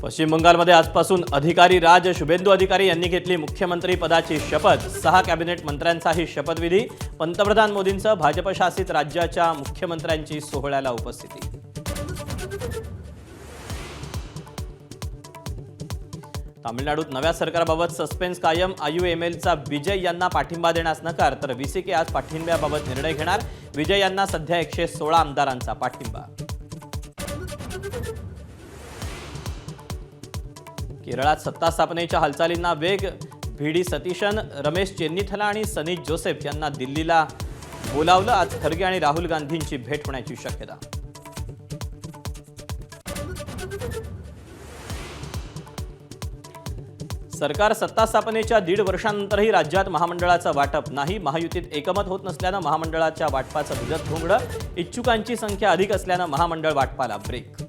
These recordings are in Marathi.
पश्चिम बंगालमध्ये आजपासून अधिकारी राज शुभेंदू अधिकारी यांनी घेतली मुख्यमंत्री पदाची शपथ। 6 कॅबिनेट मंत्र्यांचाही शपथविधी। पंतप्रधान मोदींचं भाजप शासित राज्याच्या मुख्यमंत्र्यांची सोहळ्याला उपस्थिती। तामिळनाडूत नव्या सरकारबाबत सस्पेन्स कायम। IUMLचा विजय यांना पाठिंबा देण्यास नकार, तर VCK आज पाठिंब्याबाबत निर्णय घेणार। विजय यांना सध्या 116 आमदारांचा पाठिंबा। केरळात सत्ता स्थापनेच्या हालचालींना वेग। VD सतीशन, रमेश चेन्निथला आणि सनी जोसेफ यांना दिल्लीला बोलावलं। आज खरगे आणि राहुल गांधींची भेट होण्याची शक्यता। सरकार सत्ता स्थापनेच्या 1.5 वर्षांनंतरही राज्यात महामंडळाचं वाटप नाही। महायुतीत एकमत होत नसल्यानं महामंडळाच्या वाटपाचं भिजत घोंगडं। इच्छुकांची संख्या अधिक असल्यानं महामंडळ वाटपाला ब्रेक।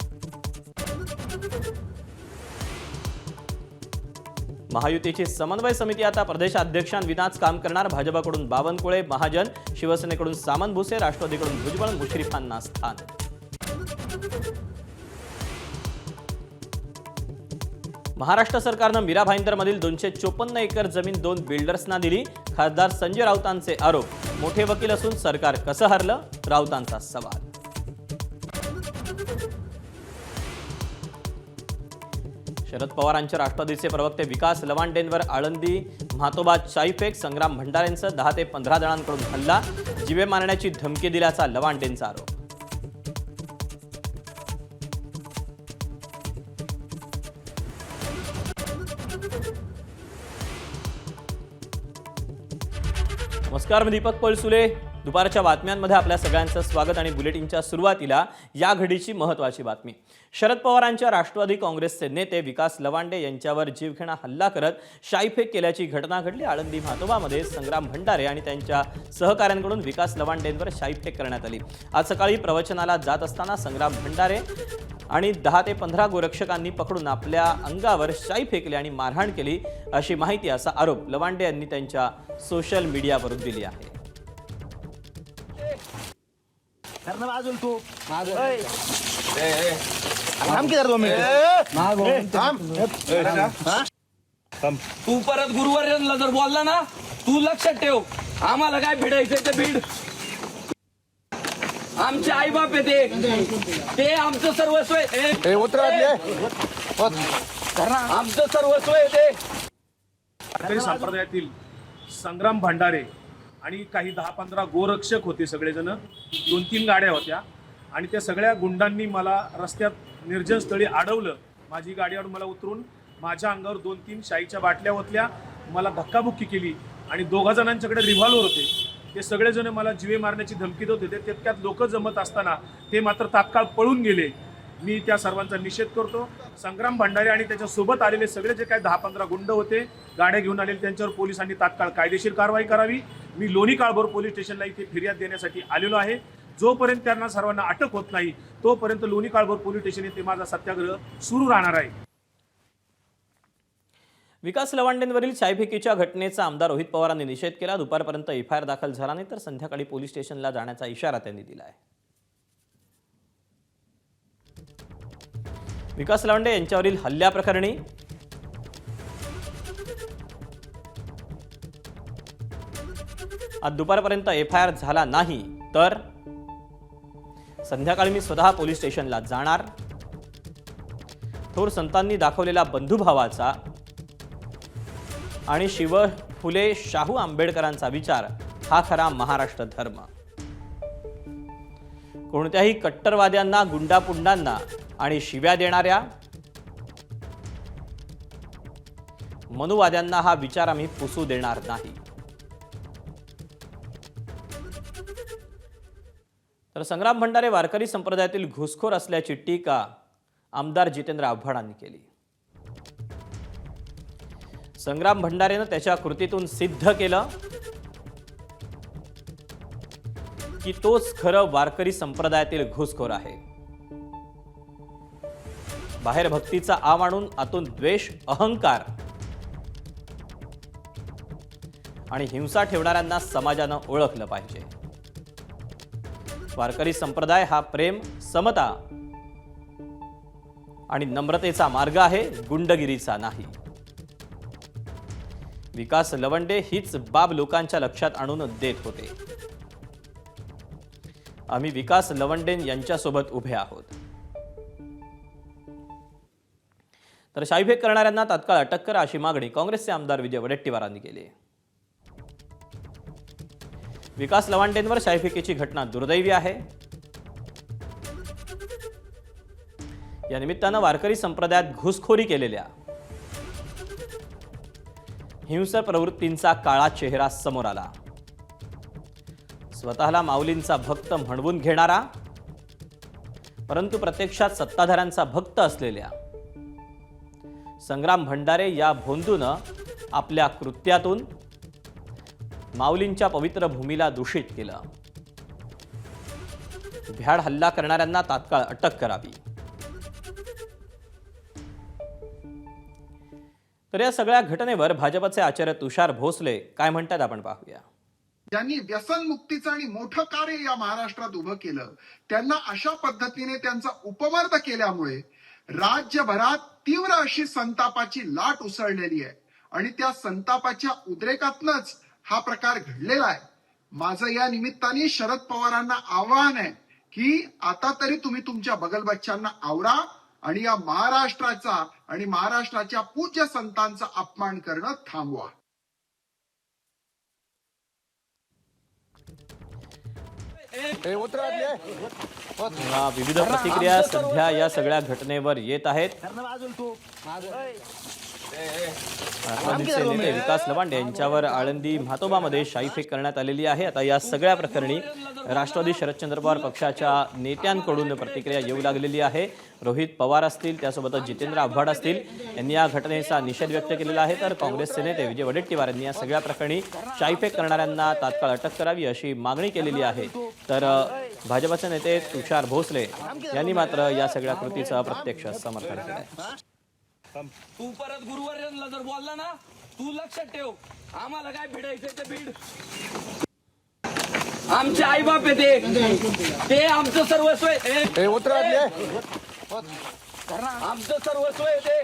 महायुतीची समन्वय समिती आता प्रदेशाध्यक्षांविनाच काम करणार। भाजपकडून बावनकुळे, महाजन, शिवसेनेकडून सामंत भुसे, राष्ट्रवादीकडून भुजबळ, मुश्रीफांना स्थान। महाराष्ट्र सरकारनं मीरा भाईंदरमधील 254 एकर जमीन 2 बिल्डर्सना दिली। खासदार संजय राऊतांचे आरोप। मोठे वकील असून सरकार कसं हरलं, राऊतांचा सवाल। शरद पवारांच्या राष्ट्रवादीचे प्रवक्ते विकास लवांडेंवर आळंदी म्हातोबात शाईफेक। संग्राम भंडारेंचं 10 ते 15 जणांकडून हल्ला, जीवे मारण्याची धमकी दिल्याचा लवांडेंचा आरोप। नमस्कार, मी दीपक पळसुले। दुपारच्या बातम्यांमध्ये आपल्या सगळ्यांचं स्वागत आणि बुलेटिनच्या सुरुवातीला या घडीची महत्त्वाची बातमी। शरद पवारांच्या राष्ट्रवादी काँग्रेसचे नेते विकास लवांडे यांच्यावर जीवघेणा हल्ला करत शाईफेक केल्याची घटना घडली। आळंदी म्हातोबामध्ये संग्राम भंडारे आणि त्यांच्या सहकाऱ्यांकडून विकास लवांडेंवर शाईफेक करण्यात आली। आज सकाळी प्रवचनाला जात असताना संग्राम भंडारे आणि 10 ते 15 गोरक्षकांनी पकडून आपल्या अंगावर शाई फेकली आणि मारहाण केली, अशी माहिती असा आरोप लवांडे यांनी त्यांच्या सोशल मीडियावरून दिली आहे। तू परत गुरुवारला जर बोलला ना, तू लक्षात ठेव, आम्हाला काय भिडायचंय ते भीड। आमचे आई बाप आहे ते आमचं सर्वस्व आहे। आमचं सर्वस्व आहे ते। वारकरी संप्रदायातील संग्राम भंडारे आणि काही 10-15 गोरक्षक होते। सगळेजण 2-3 गाड्या होत्या आणि त्या सगळ्या गुंडांनी मला रस्त्यात निर्जन स्थळी अडवलं। माझी गाडीवर मला उतरून माझ्या अंगावर 2-3 शाईच्या बाटल्या ओतल्या, मला धक्काबुक्की केली आणि 2 जणांच्याकडे रिव्हॉल्वर होते। ते सगळेजण मला जीवे मारण्याची धमकी देत होते। तितक्यात लोक जमत असताना ते मात्र तात्काळ पळून गेले। मी त्या सर्वांचा निषेध करतो। संग्राम भंडारे आणि त्याच्यासोबत आलेले सगळे जे काही 10-15 गुंड होते, गाड्या घेऊन आलेले, त्यांच्यावर पोलिसांनी तात्काळ कायदेशीर कारवाई करावी। मी लोणी काळभोर पोलीस स्टेशनला इथे फिर्याद देण्यासाठी आलेलो आहे। जोपर्यंत त्यांना सर्वांना अटक होत नाही तोपर्यंत लोणी काळभोर पोलीस स्टेशन येथे माझा सत्याग्रह सुरू राहणार आहे। विकास लवांडेंवरील शाईफेकीच्या घटनेचा आमदार रोहित पवारांनी निषेध केला। दुपारपर्यंत FIR दाखल झाला नाही तर संध्याकाळी पोलीस स्टेशनला जाण्याचा इशारा त्यांनी दिला आहे। विकास लवांडे यांच्यावरील हल्ल्याप्रकरणी आज दुपारपर्यंत FIR झाला नाही तर संध्याकाळी मी स्वतः पोलीस स्टेशनला जाणार। थोर संतांनी दाखवलेला बंधुभावाचा आणि शिव फुले शाहू आंबेडकरांचा विचार हा खरा महाराष्ट्र धर्म। कोणत्याही कट्टरवाद्यांना, गुंडापुंडांना आणि शिव्या देणाऱ्या मनुवाद्यांना हा विचार आम्ही पुसू देणार नाही। तर संग्राम भंडारे वारकरी संप्रदायातील घुसखोर असल्याची टीका आमदार जितेंद्र आव्हाडांनी केली। संग्राम भंडारेनं त्याच्या कृतीतून सिद्ध केलं की तोच खरं वारकरी संप्रदायातील घुसखोर आहे। बाहेर भक्तीचा आ मानून आतून द्वेष, अहंकार आणि हिंसा ठेवणाऱ्यांना समाजानं ओळखलं पाहिजे। वारकरी संप्रदाय हा प्रेम, समता आणि नम्रतेचा मार्ग आहे, गुंडगिरीचा नाही. विकास लवंडे हीच बाब लोकांच्या लक्षात आणून देत होते. आम्ही विकास लवंडे यांच्यासोबत उभे आहोत. तर शाईफेक करणाऱ्यांना तात्काळ अटक करा अशी मागणी काँग्रेसचे आमदार विजय वडेट्टीवारांनी केली. विकास लवांडेंवर शाईफेकीची घटना दुर्दैवी आहे. या निमित्तानं वारकरी संप्रदायात घुसखोरी केलेल्या हिंसक प्रवृत्तींचा काळा चेहरा समोर आला. स्वतःला माऊलींचा भक्त म्हणवून घेणारा परंतु प्रत्यक्षात सत्ताधाऱ्यांचा भक्त असलेल्या संग्राम भंडारे या भोंदूनं आपल्या कृत्यातून माऊलींच्या पवित्र भूमीला दूषित केलं. भ्याड हल्ला करणाऱ्यांना तात्काळ अटक करावी. तर या सगळ्या घटनेवर भाजपचे आचार्य तुषार भोसले काय म्हणतात आपण पाहूया. ज्यांनी व्यसन मुक्तीचं आणि मोठं कार्य या महाराष्ट्रात उभं केलं त्यांना अशा पद्धतीने त्यांचा उपमर्द केल्यामुळे राज्यभरात तीव्र अशी संतापाची लाट उसळलेली आहे आणि त्या संतापाच्या उद्रेकातनच हा प्रकार घडलेला आहे. माझं या निमित्ताने शरद पवारांना आवाहन आहे की आता तरी तुम्ही तुमच्या बगलबच्च्यांना आवरा आणि या महाराष्ट्राचा आणि महाराष्ट्राच्या पूज्य संतांचा अपमान करणं थांबवा. विविध प्रतिक्रिया सध्या या सगळ्या घटनेवर येत आहेत. राष्ट्रवादीचे नेते विकास लवांडे यांच्यावर आळंदी म्हातोबामध्ये शाईफेक करण्यात आलेली आहे. आता या सगळ्या प्रकरणी राष्ट्रवादी शरदचंद्र पवार पक्षाच्या नेत्यांकडून प्रतिक्रिया येऊ लागलेली आहे. रोहित पवार असतील, त्यासोबतच जितेंद्र आव्हाड असतील यांनी या घटनेचा निषेध व्यक्त केलेला आहे. तर काँग्रेसचे नेते विजय वडेट्टीवार यांनी या सगळ्या प्रकरणी शाईफेक करणाऱ्यांना तात्काळ अटक करावी अशी मागणी केलेली आहे. तर भाजपचे नेते तुषार भोसले यांनी मात्र या सगळ्या कृतीचं अप्रत्यक्ष समर्थन केलं आहे. तू परत गुरुवार्यांना जर बोलला ना, तू लक्षात ठेव, आम्हाला काय भिडायचंय ते भीड. आमचे आई बाप आहे ते आमचं सर्वस्व आहे. आमचं सर्वस्व आहे ते.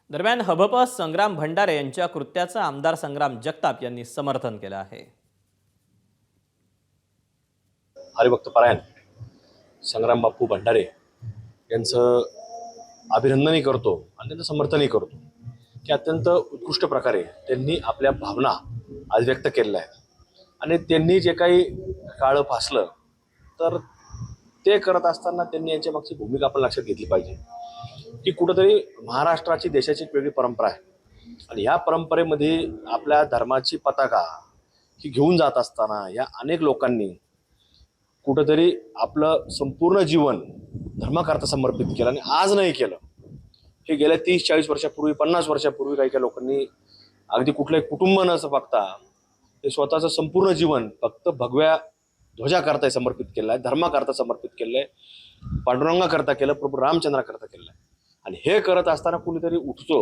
दरम्यान हबप संग्राम भंडारे यांच्या कृत्याचं आमदार संग्राम जगताप यांनी समर्थन केलं आहे. हरिभक्त परायण संग्राम बापू भंडारे यांचं अभिनंदनही करतो आणि त्यांचं समर्थनही करतो की अत्यंत उत्कृष्ट प्रकारे त्यांनी आपल्या भावना आज व्यक्त केलेल्या आहेत. आणि त्यांनी जे काही काळं फासलं तर ते करत असताना त्यांनी यांच्या मागची भूमिका आपण लक्षात घेतली पाहिजे की कुठंतरी महाराष्ट्राची देशाची एक वेगळी परंपरा आहे आणि ह्या परंपरेमध्ये आपल्या धर्माची पताका ही घेऊन जात असताना या अनेक लोकांनी कुठंतरी आपलं संपूर्ण जीवन धर्माकरता समर्पित केलं आणि आज नाही केलं. हे गेल्या 30-40 वर्षापूर्वी 50 वर्षापूर्वी काही लोकांनी अगदी कुठलंही कुटुंब न बघता ते स्वतःचं संपूर्ण जीवन फक्त भगव्या ध्वजाकरता समर्पित केलं आहे, धर्माकरता समर्पित केलं आहे, पांडुरंगाकरता केलं, प्रभू रामचंद्राकरता केलं आहे. आणि हे करत असताना कुणीतरी उठतो,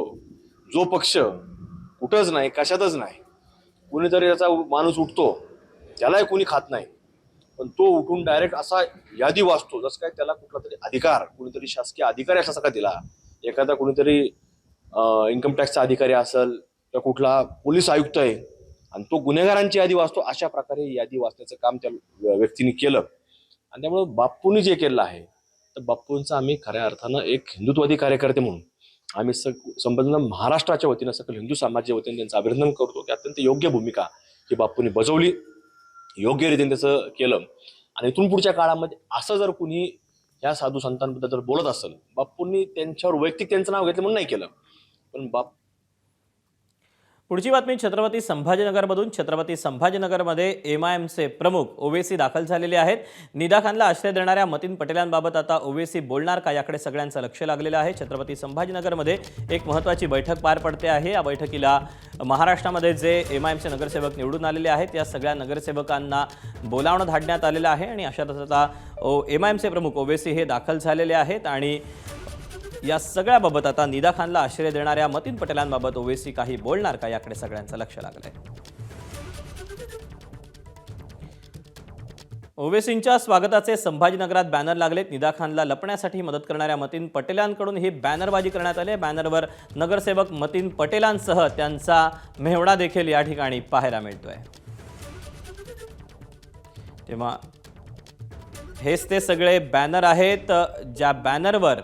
जो पक्ष कुठंच नाही, कशातच नाही, कुणीतरी याचा माणूस उठतो, त्यालाही कुणी खात नाही, पण तो उठून डायरेक्ट असा यादी वाचतो जसं काय त्याला कुठला तरी अधिकार, कुणीतरी शासकीय अधिकारी असा का दिला, एखादा कुणीतरी इन्कम टॅक्सचा अधिकारी असेल किंवा कुठला पोलीस आयुक्त आहे आणि तो गुन्हेगारांची यादी वाचतो. अशा प्रकारे यादी वाचण्याचं काम त्या व्यक्तीने केलं. आणि त्यामुळे बापूंनी जे केलं आहे तर बापूंचा आम्ही खऱ्या अर्थानं एक हिंदुत्ववादी कार्यकर्ते म्हणून आम्ही संपूर्ण महाराष्ट्राच्या वतीनं सकल हिंदू समाजाच्या वतीने त्यांचं अभिनंदन करतो की अत्यंत योग्य भूमिका ही बापूंनी बजावली, योग्य रीतीने त्याचं केलं. आणि इथून पुढच्या काळामध्ये असं जर कुणी ह्या साधू संतांबद्दल जर बोलत असेल, बापूंनी त्यांच्यावर वैयक्तिक त्यांचं नाव घेतलं म्हणून नाही केलं, पण पुढची बातमी छत्रपती संभाजीनगरमधून. छत्रपती संभाजीनगरमध्ये एमआयएमचे प्रमुख ओवेसी दाखल झालेले आहेत. निदा खानला आश्रय देणाऱ्या मतीन पटेलांबाबत आता ओवेसी बोलणार का, याकडे सगळ्यांचं लक्ष लागलेलं आहे. छत्रपती संभाजीनगरमध्ये एक महत्त्वाची बैठक पार पडते आहे. या बैठकीला महाराष्ट्रामध्ये जे एमआयएमचे नगरसेवक निवडून आलेले आहेत या सगळ्या नगरसेवकांना बोलावणं धाडण्यात आलेलं आहे. आणि अशातच आता एमआयएमचे प्रमुख ओवेसी हे दाखल झालेले आहेत. आणि या सगळ्याबाबत आता निदा खानला आश्रय देणाऱ्या मतीन पटेलांबाबत ओवेसी काही बोलणार का, याकडे सगळ्यांचं लक्ष लागलंय. ओवेसींच्या स्वागताचे संभाजीनगरात बॅनर लागलेत. निदा खानला लपण्यासाठी मदत करणाऱ्या मतीन पटेलांकडून ही बॅनरबाजी करण्यात आली. बॅनरवर नगरसेवक मतीन पटेलांसह त्यांचा मेहवणा देखील या ठिकाणी पाहायला मिळतोय. तेव्हा हेच ते सगळे बॅनर आहेत ज्या बॅनरवर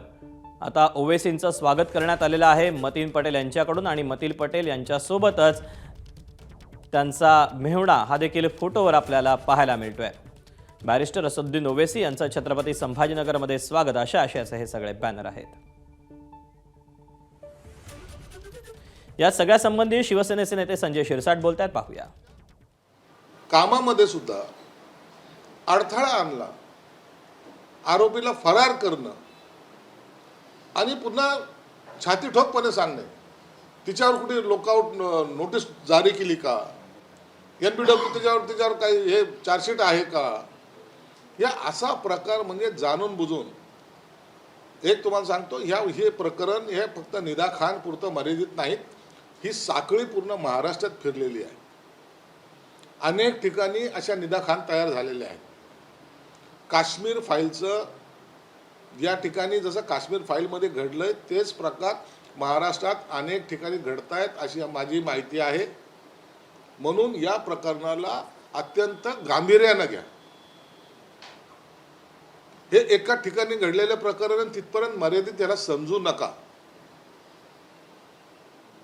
आता ओवेसींचं स्वागत करण्यात आलेलं आहे मतीन पटेल यांच्याकडून आणि मतीन पटेल यांच्यासोबतच त्यांचा मेहवणा हा देखील फोटोवर आपल्याला पाहायला मिळतोय. बॅरिस्टर असदुद्दीन ओवेसी यांचं छत्रपती संभाजीनगरमध्ये स्वागत अशा आशयाचे हे सगळे बॅनर आहेत. या सगळ्या संबंधी शिवसेनेचे नेते संजय शिरसाट बोलतात, पाहूया. कामामध्ये सुद्धा अडथळा आणला, आरोपीला फरार करणं आणि पुन्हा छाती ठोकपणे सांगणे, तिच्यावर कुठे लुकआउट नोटीस जारी केली का, NPW त्याच्यावर काही हे चार्जशीट आहे का, या असा प्रकार म्हणजे जाणून बुजून. एक तुम्हाला सांगतो, हे प्रकरण हे फक्त निदा खान पुरतं मर्यादित नाहीत, ही साखळी पूर्ण महाराष्ट्रात फिरलेली आहे. अनेक ठिकाणी अशा निदा खान तयार झालेल्या आहेत. काश्मीर फाईलचं या ठिकाणी जसं काश्मीर फाईलमध्ये घडलंय तेच प्रकार महाराष्ट्रात अनेक ठिकाणी घडत आहेत अशी माझी माहिती आहे. म्हणून या प्रकरणाला अत्यंत गांभीर्यानं घ्या. हे एका ठिकाणी घडलेलं प्रकरण तिथपर्यंत मर्यादित त्याला समजू नका.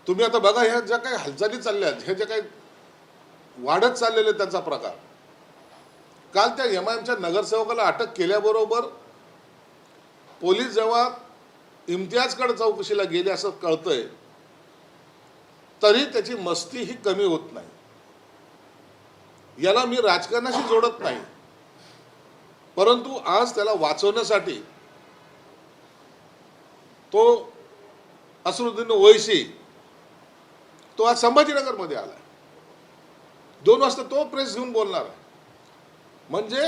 तुम्ही आता बघा, ह्या ज्या काही हालचाली चालल्या आहेत, हे जे काही वाढत चाललेले त्यांचा प्रकार, काल त्या MIMच्या नगरसेवकाला अटक केल्याबरोबर पोलीस जेव्हा इम्तियाजकडे चौकशीला गेले असं कळतंय, तरी त्याची मस्ती ही कमी होत नाही. याला मी राजकारणाशी जोडत नाही, परंतु आज त्याला वाचवण्यासाठी तो असदुद्दीन ओवैसी तो आज संभाजीनगरमध्ये आलाय. 2 वाजता तो प्रेस घेऊन बोलणार आहे. म्हणजे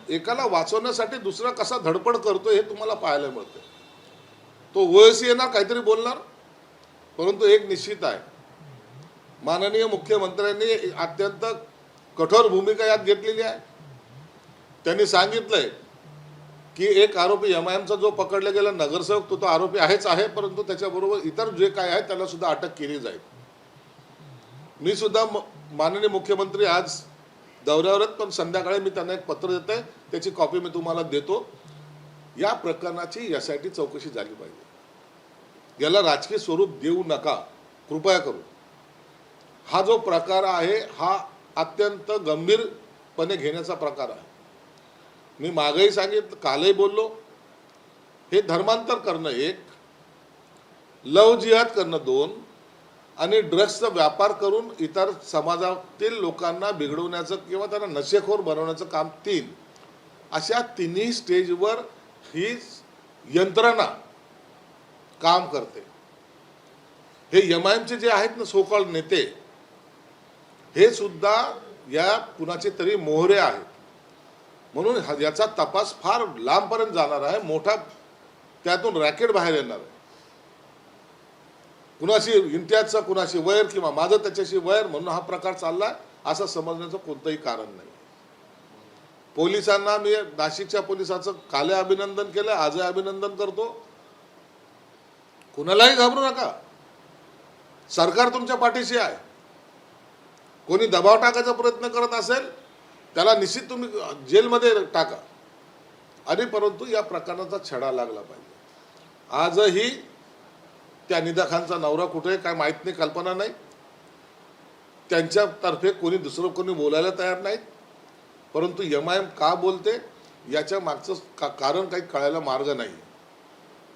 एकाला वाचवण्यासाठी दुसरा कसा धडपड करतो हे तुम्हाला पाहायला मिळतं. तो ओवैसी येणार, काहीतरी बोलणार, परंतु एक निश्चित आहे, माननीय मुख्यमंत्र्यांनी अत्यंत कठोर भूमिका यात घेतलेली आहे. त्यांनी सांगितलंय की एक आरोपी MIMचा जो पकडला गेला नगरसेवक तो आरोपी आहेच आहे, परंतु त्याच्याबरोबर इतर जे काय आहे त्याला सुद्धा अटक केली जाईल. मी सुद्धा माननीय मुख्यमंत्री आज दौऱ्यावर आहेत, पण संध्याकाळी मी त्यांना एक पत्र देतोय, त्याची कॉपी मी तुम्हाला देतो. या प्रकरणाची SIT चौकशी झाली पाहिजे. याला राजकीय स्वरूप देऊ नका कृपया करून. हा जो प्रकार आहे हा अत्यंत गंभीरपणे घेण्याचा प्रकार आहे. मी मागेही सांगितलं, कालही बोललो, हे धर्मांतर करणं 1, लव जिहाद करणं 2 आणि ड्रग्सचा व्यापार करून इतर समाजातील लोकांना बिघडवण्याचं किंवा त्यांना नशेखोर बनवण्याचं काम 3, अशा तिन्ही स्टेजवर ही यंत्रणा काम करते. हे MIMचे जे आहेत ना सोकॉल्ड नेते, हे सुद्धा या कुणाचे तरी मोहरे आहेत. म्हणून याचा तपास फार लांबपर्यंत जाणार आहे. मोठा त्यातून रॅकेट बाहेर येणार आहे. कुणाशी इम्तियाजचा कुणाशी वैर किंवा माझं त्याच्याशी वैर म्हणून हा प्रकार चाललाय असं समजण्याचं कोणतंही कारण नाही. पोलिसांना मी नाशिकच्या पोलिसांचं काल अभिनंदन केलं, आजही अभिनंदन करतो. कुणालाही घाबरू नका, सरकार तुमच्या पाठीशी आहे. कोणी दबाव टाकायचा प्रयत्न करत असेल त्याला निश्चित तुम्ही जेलमध्ये टाका, आणि परंतु या प्रकरणाचा छडा लागला पाहिजे. आजही त्या निदा खानचा नवरा कुठे काय माहीत नाही, कल्पना नाही. त्यांच्यातर्फे कोणी दुसरं कोणी बोलायला तयार नाहीत, परंतु MIM का बोलते याच्या मागचं कारण काही कळायला मार्ग नाही.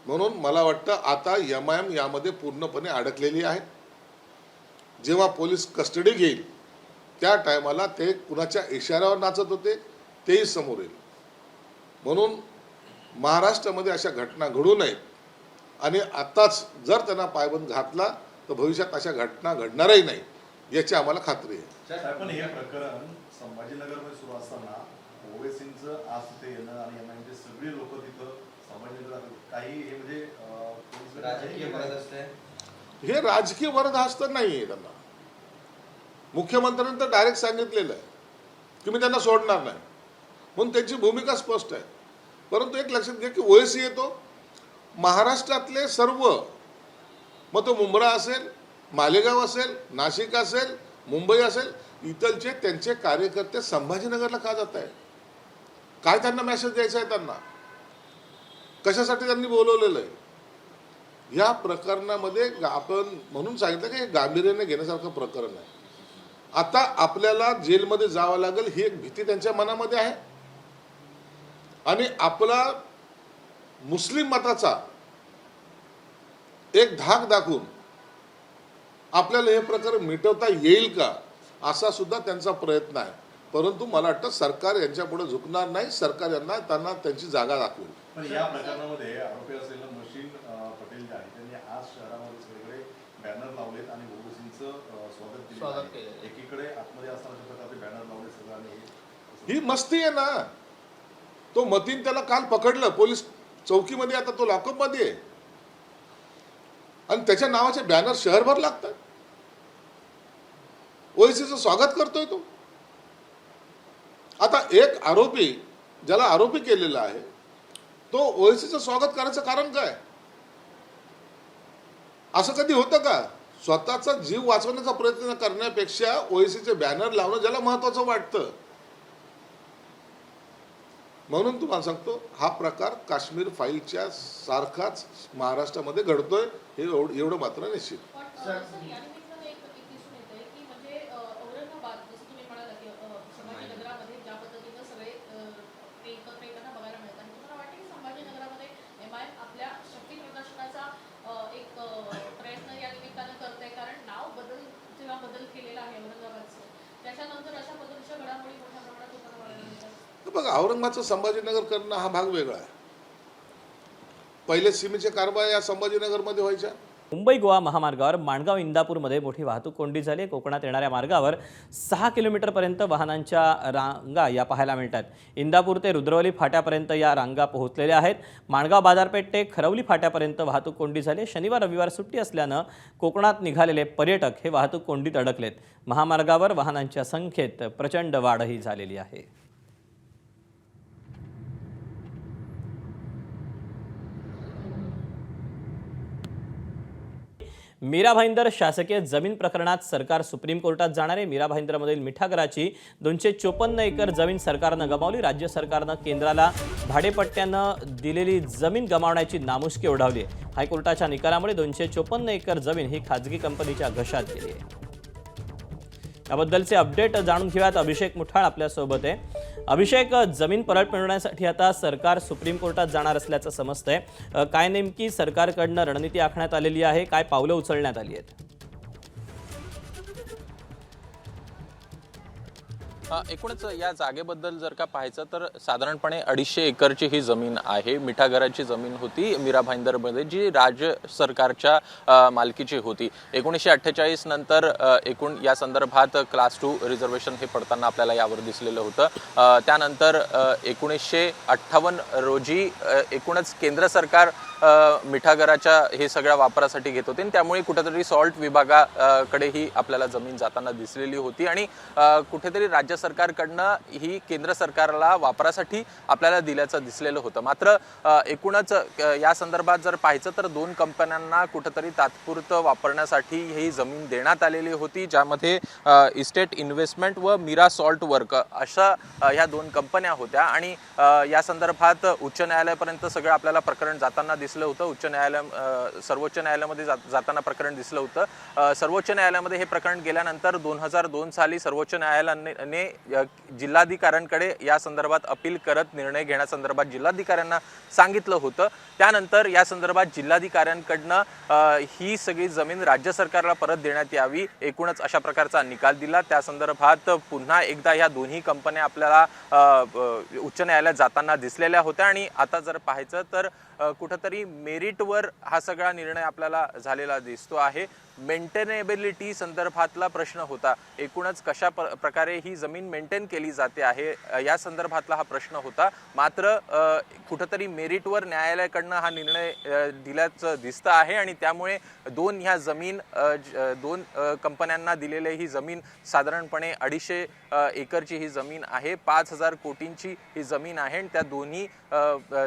म्हणून मला वाटतं आता MIM यामध्ये पूर्णपणे अडकलेली आहे. जेव्हा पोलीस कस्टडी घेईल त्या टायमाला ते कुणाच्या इशाऱ्यावर नाचत होते तेही समोर येईल. म्हणून महाराष्ट्रामध्ये अशा घटना घडू नयेत, आणि आताच जर त्यांना पायबंद घातला तर भविष्यात अशा घटना घडणारही नाही याची आम्हाला खात्री आहे. पण हे प्रकरण संभाजीनगरमध्ये सुरू असताना ओवेसींचं आज तिथे येणं आणि MIMचे सगळी लोक तिथं संभाजीनगरात काही हे म्हणजे राजकीय वरद असते. हे राजकीय वरदहस्त नाही आहे. त्यांना मुख्यमंत्र्यांनी तर डायरेक्ट सांगितलेलं आहे की मी त्यांना सोडणार नाही. म्हणून त्यांची भूमिका स्पष्ट आहे. परंतु एक लक्षात घ्या की ओएसी येतो महाराष्ट्रातले सर्व, मग तो मुंब्रा असेल, मालेगाव असेल, नाशिक असेल, मुंबई असेल, इथलचे त्यांचे कार्यकर्ते संभाजीनगरला का जात आहे? काय त्यांना मेसेज द्यायचा आहे? त्यांना कशासाठी त्यांनी बोलवलेलं आहे? या प्रकरणामध्ये आपण म्हणून सांगितलं की हे गांभीर्याने घेण्यासारखं प्रकरण आहे. आता आपल्याला जेलमध्ये जावं लागेल ही एक भीती त्यांच्या मनामध्ये आहे आणि आपला मुस्लिम मताचा एक धाक दाखवून आपल्याला हे प्रकरण मिटवता येईल का असा सुद्धा त्यांचा प्रयत्न आहे. परंतु मला वाटतं सरकार यांच्यापुढे झुकणार नाही. सरकार त्यांना त्यांची जागा दाखवेल. पण या प्रकरणामध्ये आरोपी असलेलं मशीन पटेल जे आहे त्यांनी आज शहरामध्ये सगळीकडे बॅनर लावलेत आणि ओबीसींचं स्वागत केलं. एकीकडे आतमध्ये असताना प्रकारचे बॅनर लावले सगळं आणि ही मस्ती आहे ना. तो मतीन त्याला काल पकडलं पोलीस चौकीमध्ये, आता तो लॉकअप मध्ये आहे आणि त्याच्या नावाचे बॅनर शहरभर लागतात. ओएसीचं स्वागत करतोय तो. आता एक आरोपी ज्याला आरोपी केलेला आहे तो ओएसीचं स्वागत करायचं कारण काय? असं कधी होतं का? स्वतःचा जीव वाचवण्याचा प्रयत्न करण्यापेक्षा ओएसीचे बॅनर लावणं ज्याला महत्वाचं वाटतं. म्हणून तुम्हाला सांगतो हा प्रकार काश्मीर फाईलच्या सारखाच महाराष्ट्रामध्ये घडतोय हे एवढं मात्र निश्चित. बघा, औरंगाबादचं संभाजीनगर करणं हा भाग वेगळा आहे. पहिले सीमेचे कारभार या संभाजीनगरमध्ये व्हायच्या. मुंबई गोवा महामार्गावर माणगाव इंदापूरमध्ये मोठी वाहतूक कोंडी झाली. कोकणात येणाऱ्या मार्गावर 6 किलोमीटरपर्यंत वाहनांच्या रांगा या पाहायला मिळतात. इंदापूर ते रुद्रवली फाट्यापर्यंत या रांगा पोहोचलेल्या आहेत. माणगाव बाजारपेठ ते खरवली फाट्यापर्यंत वाहतूक कोंडी झाली. शनिवार रविवार सुट्टी असल्यानं कोकणात निघालेले पर्यटक हे वाहतूक कोंडीत अडकलेत. महामार्गावर वाहनांच्या संख्येत प्रचंड वाढही झालेली आहे. मीरा भाईंदर शासकीय जमीन प्रकरणात सरकार सुप्रीम कोर्टात जाणार आहे. मीरा भाईंदरमधील मिठागराची 254 एकर जमीन सरकारनं गमावली. राज्य सरकारनं केंद्राला भाडेपट्ट्यानं दिलेली जमीन गमावण्याची नामुष्की ओढावली आहे. हायकोर्टाच्या निकालामुळे 254 एकर जमीन ही खाजगी कंपनीच्या घशात गेली आहे. याबद्दलचे अपडेट जाणून घेऊयात. अभिषेक मुठाळ आपल्यासोबत आहे. अभिषेक, जमीन परत मिळवण्यासाठी आता सरकार सुप्रीम कोर्टात जाणार असल्याचं समजतंय. काय नेमकी सरकारकडनं रणनीती आखण्यात आलेली आहे? काय पावलं उचलण्यात आली आहेत? एकूणच या जागेबद्दल जर का पाहायचं तर साधारणपणे 250 एकरची ही जमीन आहे. मिठागराची जमीन होती मीरा भाईंदरमध्ये, जी राज्य सरकारच्या मालकीची होती. 1948 नंतर एकूण या संदर्भात क्लास 2 रिझर्वेशन हे पडताना आपल्याला यावर दिसलेलं होतं. त्यानंतर 1958 रोजी एकूणच केंद्र सरकार मिठागराच्या हे सगळ्या वापरासाठी घेत होते. त्यामुळे कुठेतरी सॉल्ट विभागाकडेही आपल्याला जमीन जाताना दिसलेली होती आणि कुठेतरी राज्य सरकारकडनं ही केंद्र सरकारला वापरासाठी आपल्याला दिल्याचं दिसलेलं होतं. मात्र एकूणच या संदर्भात जर पाहायचं तर 2 कंपन्यांना कुठेतरी तात्पुरतं वापरण्यासाठी ही जमीन देण्यात आलेली होती, ज्यामध्ये इस्टेट इन्व्हेस्टमेंट व मीरा सॉल्ट वर्क अशा ह्या 2 कंपन्या होत्या. आणि या संदर्भात उच्च न्यायालयापर्यंत सगळं आपल्याला प्रकरण जाताना दिसलं होतं. सर्वोच्च न्यायालयामध्ये जाताना प्रकरण दिसलं होतं. सर्वोच्च न्यायालयामध्ये हे प्रकरण गेल्यानंतर 2002 साली सर्वोच्च न्यायालयाने जिल्हाधिकाऱ्यांकडे या संदर्भात अपील करत निर्णय घेण्यासंदर्भात जिल्हाधिकाऱ्यांना सांगितलं होतं. त्यानंतर या संदर्भात जिल्हाधिकाऱ्यांकडनं ही सगळी जमीन राज्य सरकारला परत देण्यात यावी एकूणच अशा प्रकारचा निकाल दिला. त्या संदर्भात पुन्हा एकदा या दोन्ही कंपन्या आपल्याला उच्च न्यायालयात जाताना दिसलेल्या होत्या. आणि आता जर पाहायचं तर कुठेतरी मेरिटवर हा सगळा निर्णय आपल्याला झालेला दिसतो आहे. मेंटेनेबिलिटी संदर्भातला प्रश्न होता. एकूणच कशा प्रकारे ही जमीन मेंटेन केली जाते आहे या संदर्भातला हा प्रश्न होता. मात्र कुठेतरी मेरिटवर न्यायालयाकडनं हा निर्णय दिल्याचं दिसतं आहे आणि त्यामुळे ह्या जमीन दोन कंपन्यांना दिलेली ही जमीन साधारणपणे 250 एकरची ही जमीन आहे. 5000 कोटींची ही जमीन आहे आणि त्या दोन्ही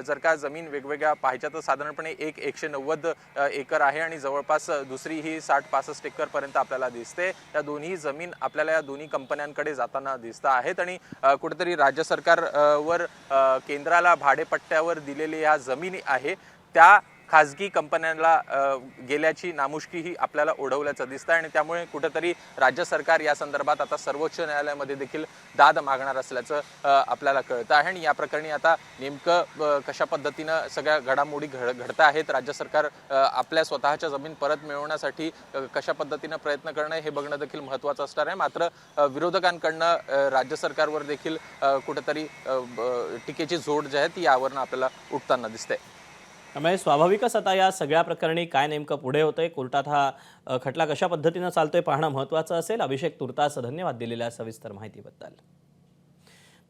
जर का जमीन वेगवेगळ्या पाहायच्या तर साधारणपणे 190 एकर आहे आणि जवळपास दुसरी ही 60-65 एकर पर्यंत आपल्याला दिसते. या दोन्ही जमीन आपल्याला या दोन्ही कंपन्यांकडे जाताना दिसत आहेत आणि कुठेतरी राज्य सरकारवर केंद्राला भाडेपट्ट्यावर दिलेली या जमिनी आहे त्या खाजगी कंपन्यांना गेल्याची नामुष्कीही आपल्याला ओढवल्याचं दिसतं आणि त्यामुळे कुठेतरी राज्य सरकार या संदर्भात आता सर्वोच्च न्यायालयामध्ये देखील दाद मागणार असल्याचं आपल्याला कळतं आहे. आणि या प्रकरणी आता नेमकं कशा पद्धतीनं सगळ्या घडामोडी घडत आहेत, राज्य सरकार आपल्या स्वतःच्या जमीन परत मिळवण्यासाठी कशा पद्धतीनं प्रयत्न करणं हे बघणं देखील महत्त्वाचं असणार आहे. मात्र विरोधकांकडनं राज्य सरकारवर देखील कुठेतरी टीकेची जोड जी आहे ती यावरनं आपल्याला उठताना दिसते. त्यामुळे स्वाभाविकच आता या सगळ्या प्रकरणी काय नेमकं पुढे होतंय, कोर्टात हा खटला कशा पद्धतीनं चालतोय पाहणं महत्त्वाचं असेल. अभिषेक तुर्तास धन्यवाद दिलेल्या सविस्तर माहितीबद्दल.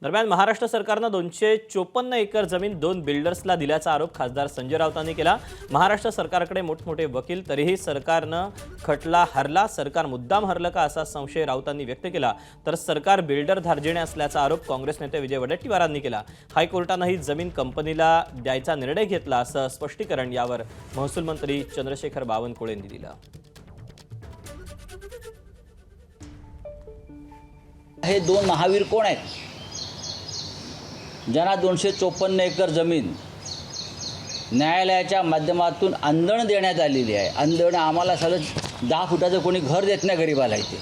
दरम्यान महाराष्ट्र सरकारनं 254 एकर जमीन 2 बिल्डर्सला दिल्याचा आरोप खासदार संजय राऊतांनी केला. महाराष्ट्र सरकारकडे मोठमोठे वकील, तरीही सरकारनं खटला हरला. सरकार मुद्दाम हरलं का असा संशय राऊतांनी व्यक्त केला. तर सरकार बिल्डर धार्जिणे असल्याचा आरोप काँग्रेस नेते विजय वडेट्टीवारांनी केला. हायकोर्टानं ही जमीन कंपनीला द्यायचा निर्णय घेतला असं स्पष्टीकरण यावर महसूल मंत्री चंद्रशेखर बावनकुळेंनी दिलं. हे 2 महावीर कोण आहेत ज्यांना 254 एकर जमीन न्यायालयाच्या माध्यमातून अंदण देण्यात आलेली आहे. अंदण आम्हाला साधं 10 फुटाचं कोणी घर देत नाही गरीबाला. इथे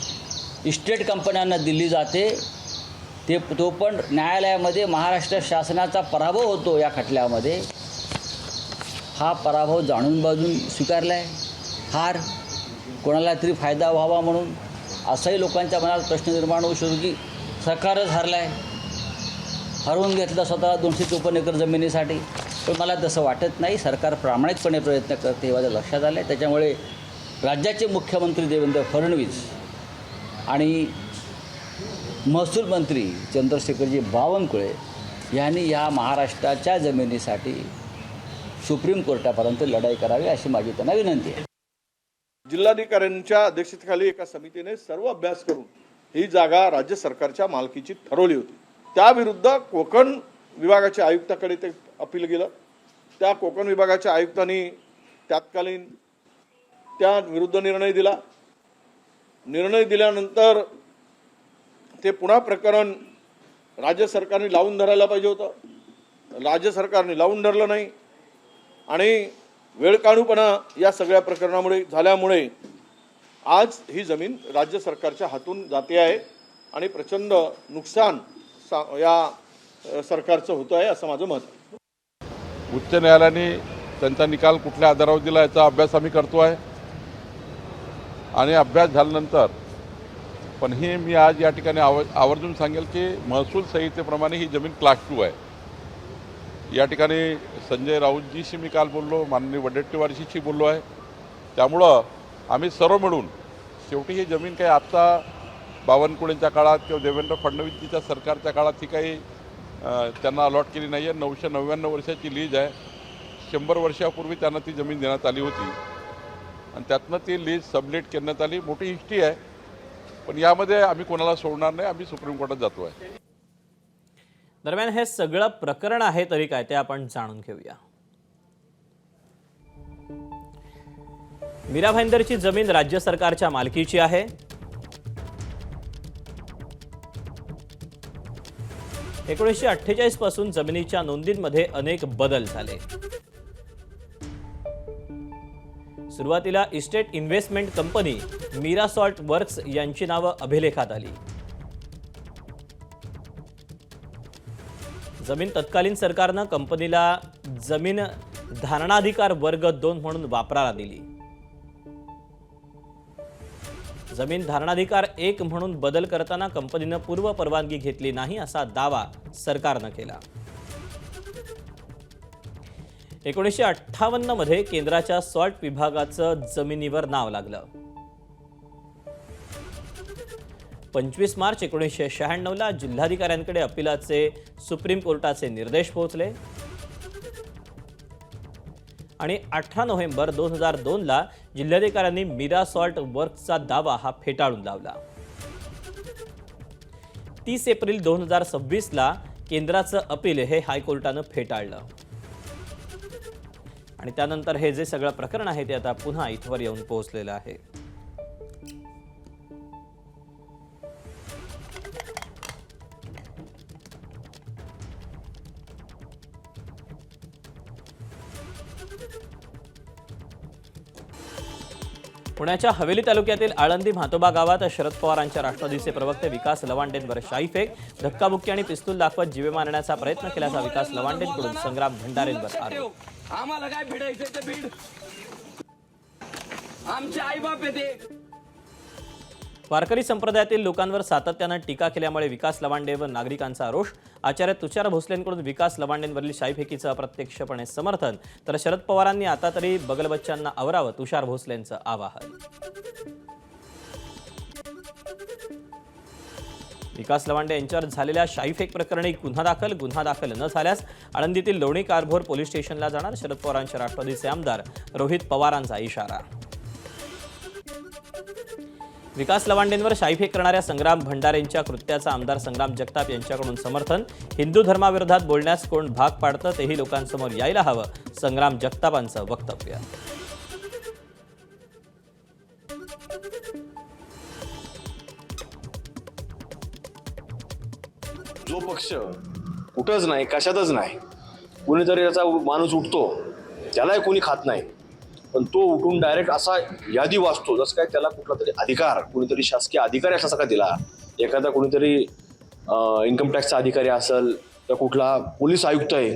इस्टेट कंपन्यांना दिली जाते. तो पण न्यायालयामध्ये महाराष्ट्र शासनाचा पराभव होतो. या खटल्यामध्ये हा पराभव जाणून बाजून स्वीकारला आहे. हार कोणाला तरी फायदा व्हावा म्हणून असंही लोकांच्या मनात प्रश्न निर्माण होऊ शकतो की सरकारच हरला आहे, हरवून घेतलं स्वतः 254 एकर जमिनीसाठी. पण मला तसं वाटत नाही. सरकार प्रामाणिकपणे प्रयत्न करते हे माझ्या लक्षात आलं आहे. त्याच्यामुळे राज्याचे मुख्यमंत्री देवेंद्र फडणवीस आणि महसूल मंत्री चंद्रशेखरजी बावनकुळे यांनी या महाराष्ट्राच्या जमिनीसाठी सुप्रीम कोर्टापर्यंत लढाई करावी अशी माझी त्यांना विनंती आहे. जिल्हाधिकाऱ्यांच्या अध्यक्षतेखाली एका समितीने सर्व अभ्यास करून ही जागा राज्य सरकारच्या मालकीची ठरवली होती. त्याविरुद्ध कोकण विभागाच्या आयुक्ताकडे ते अपील गेलं. त्या कोकण विभागाच्या आयुक्तांनी तत्कालीन त्या विरुद्ध निर्णय दिला. निर्णय दिल्यानंतर ते पुन्हा प्रकरण राज्य सरकारने लावून धरायला पाहिजे होतं. राज्य सरकारने लावून धरलं नाही आणि वेळकाढूपणा या सगळ्या प्रकरणामुळे झाल्यामुळे आज ही जमीन राज्य सरकारच्या हातून जाते आहे आणि प्रचंड नुकसान या सरकारचं होतं आहे असं माझं मत आहे. उच्च न्यायालयाने त्यांचा निकाल कुठल्या आधारावर दिला याचा अभ्यास आम्ही करतो आहे आणि अभ्यास झाल्यानंतर पण हे मी आज या ठिकाणी आवर्जून सांगेल की महसूल संहितेप्रमाणे ही जमीन क्लास 2 आहे. या ठिकाणी संजय राऊतजीशी मी काल बोललो, माननीय वडेट्टीवारशीही बोललो आहे. त्यामुळं आम्ही सर्व मिळून शेवटी ही जमीन काही आत्ता बावनकुळेंच्या काळात किंवा देवेंद्र फडणवीसजीच्या सरकारच्या काळात ही काही त्यांना अलॉट केली नाही आहे. 999 वर्षाची लीज आहे. 100 वर्षापूर्वी त्यांना ती जमीन देण्यात आली होती आणि त्यातनं ती लीज सबलेट करण्यात आली. मोठी हिस्ट्री आहे. पण यामध्ये आम्ही कोणाला सोडणार नाही. आम्ही सुप्रीम कोर्टात जातो आहे. दरम्यान हे सगळं प्रकरण आहे तरी काय ते आपण जाणून घेऊया. मीरा भाईंदरची जमीन राज्य सरकारच्या मालकीची आहे. (1948) पासून जमिनीच्या नोंदींमध्ये अनेक बदल झाले. सुरुवातीला estate investment company Mira salt works यांची नावं अभिलेखात आली. जमीन तत्कालीन सरकारनं कंपनीला जमीन धारणाधिकार वर्ग 2 म्हणून वापराला दिली. जमीन धारणाधिकार 1 म्हणून बदल करताना कंपनीनं पूर्व परवानगी घेतली नाही असा दावा सरकारनं केला. 1958 मध्ये केंद्राच्या सॉल्ट विभागाचं जमिनीवर नाव लागलं. 25 मार्च 1996ला जिल्हाधिकाऱ्यांकडे अपिलाचे सुप्रीम कोर्टाचे निर्देश पोहोचले आणि 18 नोव्हेंबर 2002ला जिल्हाधिकाऱ्यांनी मीरा सॉल्ट वर्क्सचा दावा हा फेटाळून लावला. 30 एप्रिल 2026ला केंद्राचं अपील हे हायकोर्टानं फेटाळलं आणि त्यानंतर हे जे सगळं प्रकरण आहे ते आता पुन्हा इथवर येऊन पोहोचलेलं आहे. पुण्याच्या हवेली तालुक्यातील आळंदी म्हातोबा गावात शरद पवारांच्या राष्ट्रवादीचे प्रवक्ते विकास लवांडेंवर शाईफेक, धक्काबुक्की आणि पिस्तूल दाखवत जीवे मारण्याचा प्रयत्न केल्याचा विकास लवांडेंकडून संग्राम भंडारेंवर आरोप. आम्हाला काय भिडायचंय ते भीड. आमचे आई बाप येते. वारकरी संप्रदायातील लोकांवर सातत्यानं टीका केल्यामुळे विकास लवांडेवर नागरिकांचा रोष. आचार्य तुषार भोसलेंकडून विकास लवांडेंवरील शाईफेकीचं अप्रत्यक्षपणे समर्थन, तर शरद पवारांनी आता तरी बगलबच्चांना आवरावं, तुषार भोसलेंचं आवाहन. विकास लवांडे यांच्यावर झालेल्या शाईफेक प्रकरणी गुन्हा दाखल न झाल्यास आळंदीतील लोणी कारभोर पोलीस स्टेशनला जाणार, शरद पवारांच्या राष्ट्रवादीचे आमदार रोहित पवारांचा इशारा. विकास लवांडेंवर शाईफेक करणाऱ्या संग्राम भंडारेंच्या कृत्याचा आमदार संग्राम जगताप यांच्याकडून समर्थन. हिंदू धर्माविरोधात बोलण्यास कोण भाग पाडतं तेही लोकांसमोर यायला हवं, संग्राम जगतापांचं वक्तव्य. जो पक्ष कुठंच नाही, कशातच नाही, कुणीतरी याचा माणूस उठतो त्यालाही कोणी खात नाही, पण तो उठून डायरेक्ट असा यादी वाचतो जसं काय त्याला कुठला तरी अधिकार, कुणीतरी शासकीय अधिकारी असा का दिला, एखादा कुणीतरी इन्कम टॅक्सचा अधिकारी असेल तर कुठला पोलीस आयुक्त आहे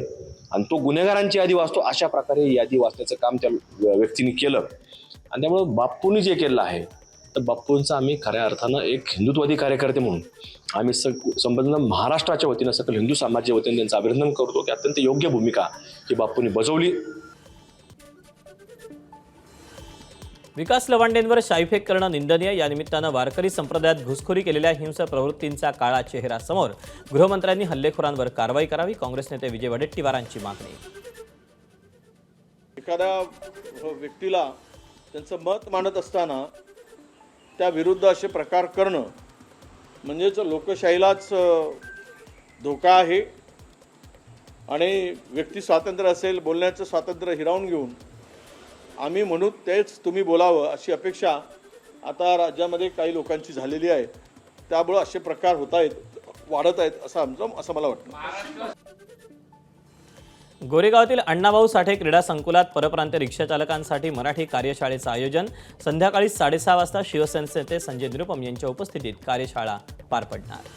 आणि तो गुन्हेगारांची यादी वाचतो. अशा प्रकारे यादी वाचण्याचं काम त्या व्यक्तीने केलं आणि त्यामुळं बाप्पूंनी जे केलं आहे तर बाप्पूंचा आम्ही खऱ्या अर्थानं एक हिंदुत्ववादी कार्यकर्ते म्हणून आम्ही संपूर्ण महाराष्ट्राच्या वतीनं सकल हिंदू समाजाच्या वतीनं त्यांचं अभिनंदन करतो की अत्यंत योग्य भूमिका ही बाप्पूंनी बजावली. विकास लवांडेंवर शाईफेक करणं निंदनीय. या निमित्तानं वारकरी संप्रदायात घुसखोरी केलेल्या हिंसक प्रवृत्तींचा काळा चेहरा समोर. गृहमंत्र्यांनी हल्लेखोरांवर कारवाई करावी, काँग्रेस नेते विजय वडेट्टीवारांची मागणी. एखाद्या व्यक्तीला त्यांचं मत मांडत असताना त्या विरुद्ध असे प्रकार करणं म्हणजेच लोकशाहीलाच धोका आहे आणि व्यक्ती स्वातंत्र्य असेल, बोलण्याचं स्वातंत्र्य हिरावून घेऊन आम्ही म्हणू तेच तुम्ही बोलावं अशी अपेक्षा आता राज्यामध्ये काही लोकांची झालेली आहे. त्यामुळं असे प्रकार होत आहेत, वाढत आहेत असं मला वाटतं. गोरेगावातील अण्णाभाऊ साठे क्रीडा संकुलात परप्रांतीय रिक्षाचालकांसाठी मराठी कार्यशाळेचं आयोजन. संध्याकाळी 6:30 वाजता शिवसेनेचे नेते संजय निरुपम यांच्या उपस्थितीत कार्यशाळा पार पडणार.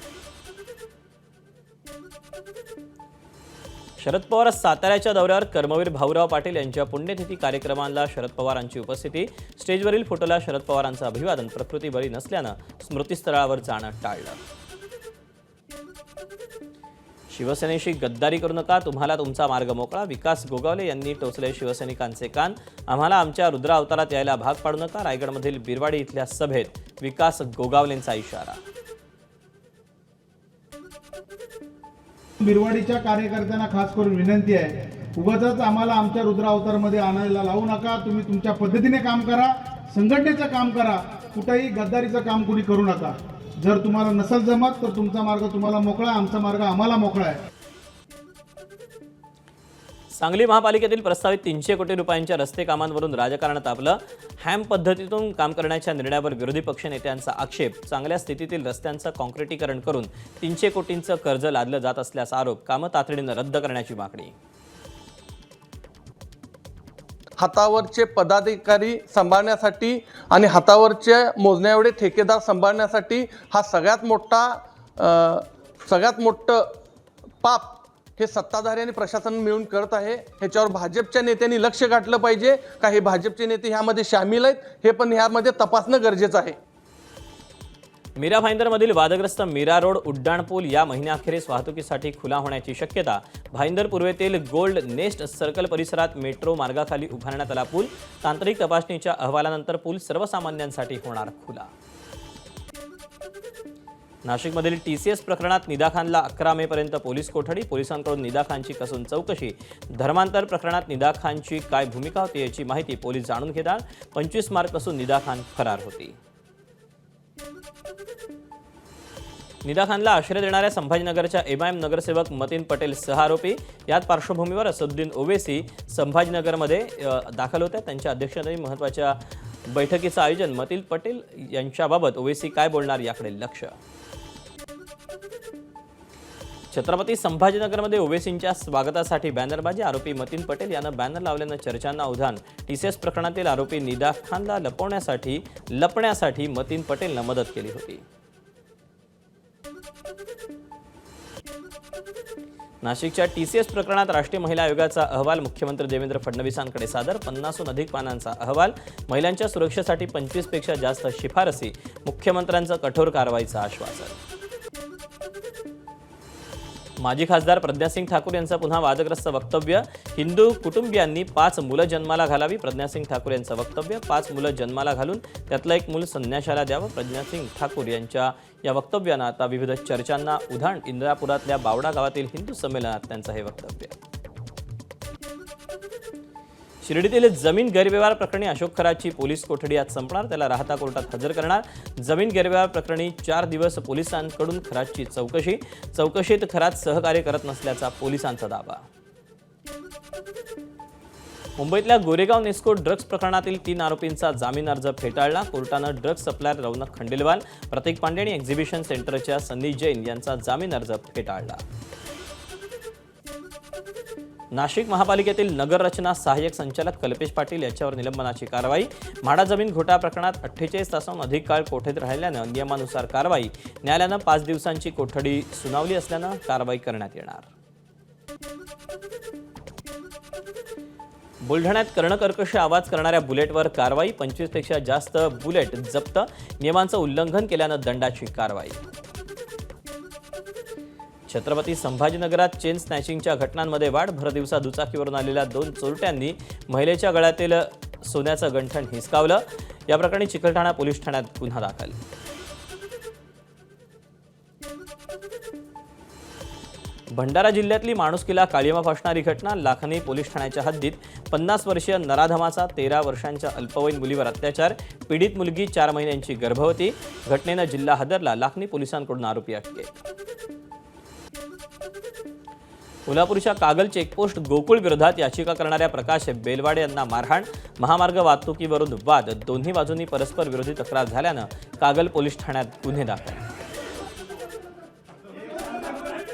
शरद पवार साताऱ्याच्या दौऱ्यावर. कर्मवीर भाऊराव पाटील यांच्या पुण्यतिथी कार्यक्रमाला शरद पवारांची उपस्थिती. स्टेजवरील फोटोला शरद पवारांचं अभिवादन. प्रकृती बरी नसल्यानं स्मृतीस्थळावर जाणं टाळलं. शिवसेनेशी गद्दारी करू नका, तुम्हाला तुमचा मार्ग मोकळा. विकास गोगावले यांनी टोचले शिवसैनिकांचे कान. आम्हाला आमच्या रुद्र अवतारात यायला भाग पाडू नका. रायगडमधील बिरवाडी इथल्या सभेत विकास गोगावलेंचा इशारा. बिरवाडीच्या कार्यकर्त्यांना खास करून विनंती आहे, उगाच आम्हाला आमच्या रुद्र अवतारमध्ये आणायला लावू नका. तुम्ही तुमच्या पद्धतीने काम करा, संघटनेचं काम करा, कुठेही गद्दारीचं काम कुणी करू नका. जर तुम्हाला नसेल जमत तर तुमचा मार्ग तुम्हाला मोकळा, आमचा मार्ग आम्हाला मोकळा आहे. सांगली महापालिकेतील प्रस्तावित 300 कोटी रुपयांच्या रस्ते कामांवरून राजकारण तापलं. हॅम पद्धतीतून काम करण्याच्या निर्णयावर विरोधी पक्षनेत्यांचा आक्षेप. चांगल्या स्थितीतील रस्त्यांचं काँक्रिटीकरण करून 300 कोटींचं कर्ज लादलं जात असल्याचा आरोप. कामं तातडीनं रद्द करण्याची मागणी. हातावरचे पदाधिकारी सांभाळण्यासाठी आणि हातावरचे मोजण्या एवढे ठेकेदार सांभाळण्यासाठी हा सगळ्यात मोठं पाप हे सत्ताधारी आणि प्रशासन मिळून करत आहे. ह्याच्यावर भाजपच्या नेत्यांनी लक्ष घातलं पाहिजे. काही भाजपचे नेते ह्यामध्ये सामील आहेत, हे पण ह्यामध्ये तपासणं गरजेचं आहे. मीरा भाईंदरमधील वादग्रस्त मीरा रोड उड्डाणपूल या महिन्याअखेरीस वाहतुकीसाठी खुला होण्याची शक्यता. भाईंदर पूर्वेतील गोल्ड नेस्ट सर्कल परिसरात मेट्रो मार्गाखाली उभारण्यात आला पूल. तांत्रिक तपासणीच्या अहवालानंतर पूल सर्वसामान्यांसाठी होणार खुला. नाशिकमधील TCS प्रकरणात निदा खानला 11 मेपर्यंत पोलीस कोठडी. पोलिसांकडून निदा खानची कसून चौकशी. धर्मांतर प्रकरणात निदा खानची काय भूमिका होती याची माहिती पोलीस जाणून घेतात. 25 मार्चपासून निदा खान फरार होती. निदा खानला आश्रय देणाऱ्या संभाजीनगरच्या MIM नगरसेवक मतीन पटेल 6 आरोपी. याच पार्श्वभूमीवर असदुद्दीन ओवेसी संभाजीनगरमध्ये दाखल होते. त्यांच्या अध्यक्षतेने महत्त्वाच्या बैठकीचं आयोजन. मतीन पटेल यांच्याबाबत ओवेसी काय बोलणार याकडे लक्ष. छत्रपती संभाजीनगरमध्ये ओवेसींच्या स्वागतासाठी बॅनरबाजी. आरोपी मतीन पटेल यानं बॅनर लावल्यानं चर्चांना उधाण. TCS प्रकरणातील आरोपी निदा खानला लपण्यासाठी मतीन पटेलनं मदत केली होती. नाशिकच्या TCS प्रकरणात राष्ट्रीय महिला आयोगाचा अहवाल मुख्यमंत्री देवेंद्र फडणवीसांकडे सादर. 50हून अधिक पानांचा अहवाल. महिलांच्या सुरक्षेसाठी 25 पेक्षा जास्त शिफारसी. मुख्यमंत्र्यांचं कठोर कारवाईचं आश्वासन. माजी खासदार प्रज्ञासिंग ठाकूर यांचं पुन्हा वादग्रस्त वक्तव्य. हिंदू कुटुंबियांनी 5 मुलं जन्माला घालावी. प्रज्ञासिंग ठाकूर यांचं वक्तव्य. 5 मुलं जन्माला घालून त्यातलं एक मूल संन्याशाला द्यावं. प्रज्ञासिंग ठाकूर यांच्या या वक्तव्यानं आता विविध चर्चांना उधाण. इंद्रापुरातल्या बावडा गावातील हिंदू संमेलनात त्यांचं हे वक्तव्य. शिर्डीतील जमीन गैरव्यवहार प्रकरणी अशोक खरातची पोलीस कोठडी आज संपणार. त्याला राहता कोर्टात हजर करणार. जमीन गैरव्यवहार प्रकरणी 4 दिवस पोलिसांकडून खरातची चौकशी. चौकशीत खरात सहकार्य करत नसल्याचा पोलिसांचा दावा. मुंबईतल्या गोरेगाव नेस्को ड्रग्ज प्रकरणातील 3 आरोपींचा जामीन अर्ज फेटाळला. कोर्टानं ड्रग्ज सप्लायर रौनक खंडेलवाल, प्रतीक पांडे आणि एक्झिबिशन सेंटरच्या सन्नी जैन यांचा जामीन अर्ज फेटाळला. नाशिक महापालिकेतील नगर रचना सहाय्यक संचालक कल्पेश पाटील याच्यावर निलंबनाची कारवाई. म्हाडा जमीन घोटाळा प्रकरणात 48 तासांहून अधिक काळ कोठडीत राहिल्यानं नियमानुसार कारवाई. न्यायालयानं 5 दिवसांची कोठडी सुनावली असल्यानं कारवाई करण्यात येणार. बुलढाण्यात कर्णकर्कश आवाज करणाऱ्या बुलेटवर कारवाई. 25 पेक्षा जास्त बुलेट जप्त. नियमांचं उल्लंघन केल्यानं दंडाची कारवाई. छत्रपती संभाजीनगरात चेन स्नॅचिंगच्या घटनांमध्ये वाढ. भरदिवसा दुचाकीवरून आलेल्या 2 चोरट्यांनी महिलेच्या गळ्यातील सोन्याचं गंठण हिसकावलं. या प्रकरणी चिकलठाणा पोलीस ठाण्यात गुन्हा दाखल. भंडारा जिल्ह्यातली माणुसकीला काळिमा फासणारी घटना. लाखनी पोलीस ठाण्याच्या हद्दीत 50 वर्षीय नराधमाचा 13 वर्षांच्या अल्पवयीन मुलीवर अत्याचार. पीडित मुलगी 4 महिन्यांची गर्भवती. घटनेनं जिल्हा हादरला. लाखनी पोलिसांकडून आरोपी अटकेत. कोल्हापूरच्या कागल चेकपोस्ट गोकुळ विरोधात याचिका करणाऱ्या प्रकाश बेलवाडे यांना मारहाण. महामार्ग वाहतुकीवरून वाद. दोन्ही बाजूंनी परस्पर विरोधी तक्रार झाल्यानं कागल पोलीस ठाण्यात गुन्हे दाखल.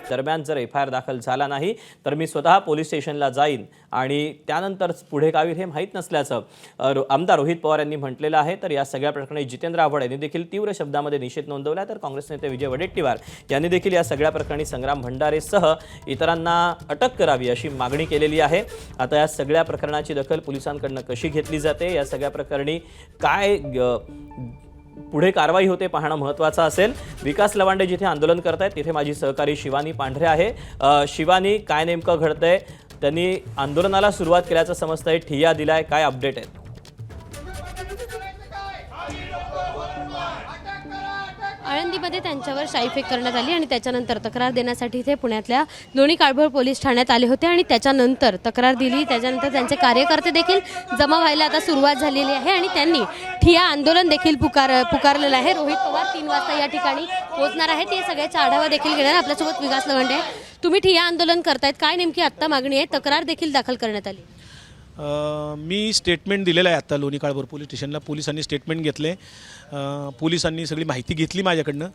दरम्यान जर FIR दाखल झाला नाही तर मी स्वतः पोलीस स्टेशनला जाईन आणि त्यानंतर पुढे काय होईल हे माहीत नसल्याचं आमदार रोहित पवार यांनी म्हटलेलं आहे. तर या सगळ्या प्रकरणी जितेंद्र आव्हाड यांनी देखील तीव्र शब्दामध्ये निषेध नोंदवला. तर काँग्रेस नेते विजय वडेट्टीवार यांनी देखील या सगळ्या प्रकरणी संग्राम भंडारेसह इतरांना अटक करावी अशी मागणी केलेली आहे. आता या सगळ्या प्रकरणाची दखल पोलिसांकडून कशी घेतली जाते, या सगळ्या प्रकरणी काय पुढे कारवाई होते पाहणं महत्त्वाचं असेल. विकास लवांडे जिथे आंदोलन करतायत तिथे माझी सहकारी शिवानी पांढरे आहे. शिवानी, काय नेमकं घडतंय? त्यांनी आंदोलनाला सुरुवात केल्याचं समजतंय, ठिय्या दिलाय, काय अपडेट आहे? आळंदीमध्ये त्यांच्यावर शाईफेक करण्यात आली आणि त्याच्यानंतर तक्रार देण्यासाठी ते पुण्यातल्या लोणी काळभोर पोलीस ठाण्यात आले होते आणि त्याच्यानंतर तक्रार दिली. त्याच्यानंतर त्यांचे कार्यकर्ते देखील जमा व्हायला आता सुरुवात झालेली आहे आणि त्यांनी ठिय्या आंदोलन देखील पुकारलेलं आहे. रोहित पवार 3 वाजता या ठिकाणी पोहोचणार आहेत. ते सगळ्याचा आढावा देखील घेणार. आपल्यासोबत विकास लवंडे. तुम्ही ठिय्या आंदोलन करतायत, काय नेमकी आत्ता मागणी आहे? तक्रार देखील दाखल करण्यात आली. मी स्टेटमेंट दिलेलं आहे आता लोणी काळभोर पोलीस स्टेशनला. पोलिसांनी स्टेटमेंट घेतले. पोलिसांनी सगळी माहिती घेतली माझ्याकडनं,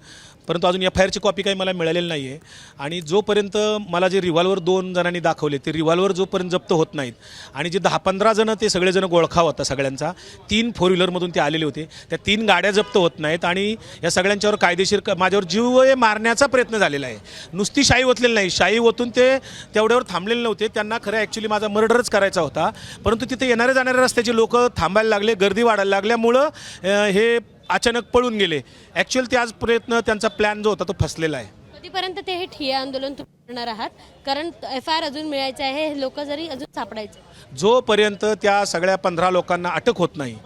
परंतु अजून FIRची कॉपी काही मला मिळालेली नाही आहे. आणि जोपर्यंत मला जे रिव्हॉल्वर 2 जणांनी दाखवले ते रिव्हॉल्वर जोपर्यंत जप्त होत नाहीत आणि जे 10-15 जणं ते सगळेजण गोळखा होता सगळ्यांचा, 3 4 व्हीलरमधून ते आलेले होते, त्या 3 गाड्या जप्त होत नाहीत आणि या सगळ्यांच्यावर कायदेशीर माझ्यावर जीव मारण्याचा प्रयत्न झालेला आहे. नुसती शाई ओतलेली नाही, शाई ओतून ते तेवढ्यावर थांबलेले नव्हते. त्यांना खरं ॲक्च्युली माझा मर्डरच करायचा होता, परंतु तिथे येणाऱ्या जाणाऱ्या रस्त्याचे लोक थांबायला लागले, गर्दी वाढायला लागल्यामुळं हे अचानक पळून गेले. ॲक्च्युअल ते आज प्रयत्न त्यांचा प्लॅन जो होता तो फसलेला आहे. कधीपर्यंत ते हे ठिय्या आंदोलन तुम्ही करणार आहात? कारण FIR अजून मिळायचं आहे, हे लोक जरी अजून सापडायचे. जोपर्यंत त्या सगळ्या 15 लोकांना अटक होत नाही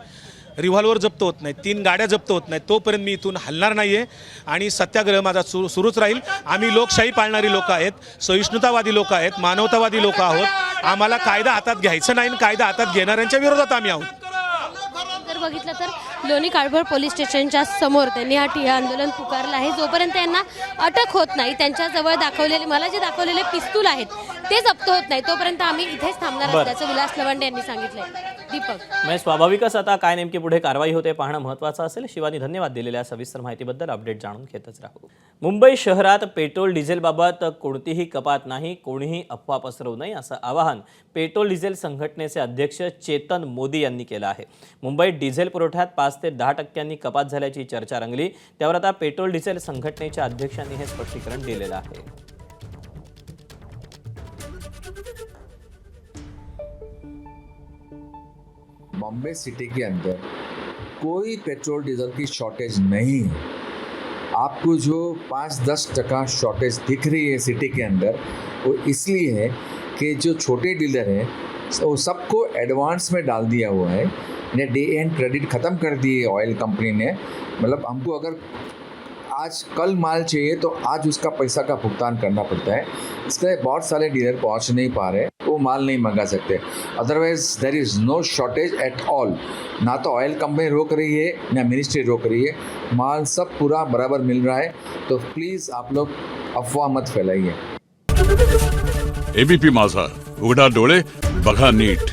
रिव्हॉल्वर जप्त होत नाही, 3 गाड्या जप्त होत नाहीत, तोपर्यंत मी इथून हलणार नाही आहे आणि सत्याग्रह माझा सुरूच राहील. आम्ही लोकशाही पाळणारी लोक आहेत, सहिष्णुतावादी लोक आहेत, मानवतावादी लोक आहोत. आम्हाला कायदा हातात घ्यायचं नाही आणि कायदा हातात घेणाऱ्यांच्या विरोधात आम्ही आहोत. जर बघितलं तर लोणी काळभोर पोलीस स्टेशनच्या समोर त्यांनी हा ठिय्या आंदोलन पुकारलं आहे. जोपर्यंत यांना अटक होत नाही, त्यांच्याजवळ मला जे दाखवलेले पिस्तूल आहेत ते जप्त होत नाही, तोपर्यंत आम्ही इथेच थांबणार असल्याचं विलास लवांडे यांनी सांगितलंय. दीपक, म्हणजे स्वाभाविकच आता काय नेमकी पुढे कारवाई होते पाहणं महत्त्वाचं असेल. शिवानी, धन्यवाद दिलेल्या सविस्तर माहितीबद्दल. अपडेट जाणून घेतच राहू. मुंबई शहरात पेट्रोल डिझेलबाबत कोणतीही कपात नाही, कोणीही अफवा पसरवू नये असं आवाहन पेट्रोल डिझेल संघटनेचे अध्यक्ष चेतन मोदी यांनी केलं आहे. मुंबईत डिझेल पुरवठ्यात 5 ते 10% कपात झाल्याची चर्चा रंगली. त्यावर आता पेट्रोल डिझेल संघटनेच्या अध्यक्षांनी हे स्पष्टीकरण दिलेलं आहे. बॉम्बे सिटी के अंदर कोई पेट्रोल डीजल की शॉर्टेज नहीं है. आपको जो 5-10% शॉर्टेज दिख रही है सिटी के अंदर, वो इसलिए है कि जो छोटे डीलर हैं वो सबको एडवांस में डाल दिया हुआ है. ने डे एंड क्रेडिट ख़त्म कर दिए ऑयल कंपनी ने. मतलब हमको अगर आज कल माल चाहिए तो आज उसका पैसा का भुगतान करना पड़ता है. इसलिए बहुत सारे डीलर पहुंच नहीं पा रहे, वो माल नहीं मंगा सकते. Otherwise there is no shortage at all. ना तो ऑयल कंपनी रोक रही है ना मिनिस्ट्री रोक रही है. माल सब पूरा बराबर मिल रहा है. तो प्लीज़ आप लोग अफवाह मत फैलाइए. एबीपी माझा, उघडा डोळे बघा नीट.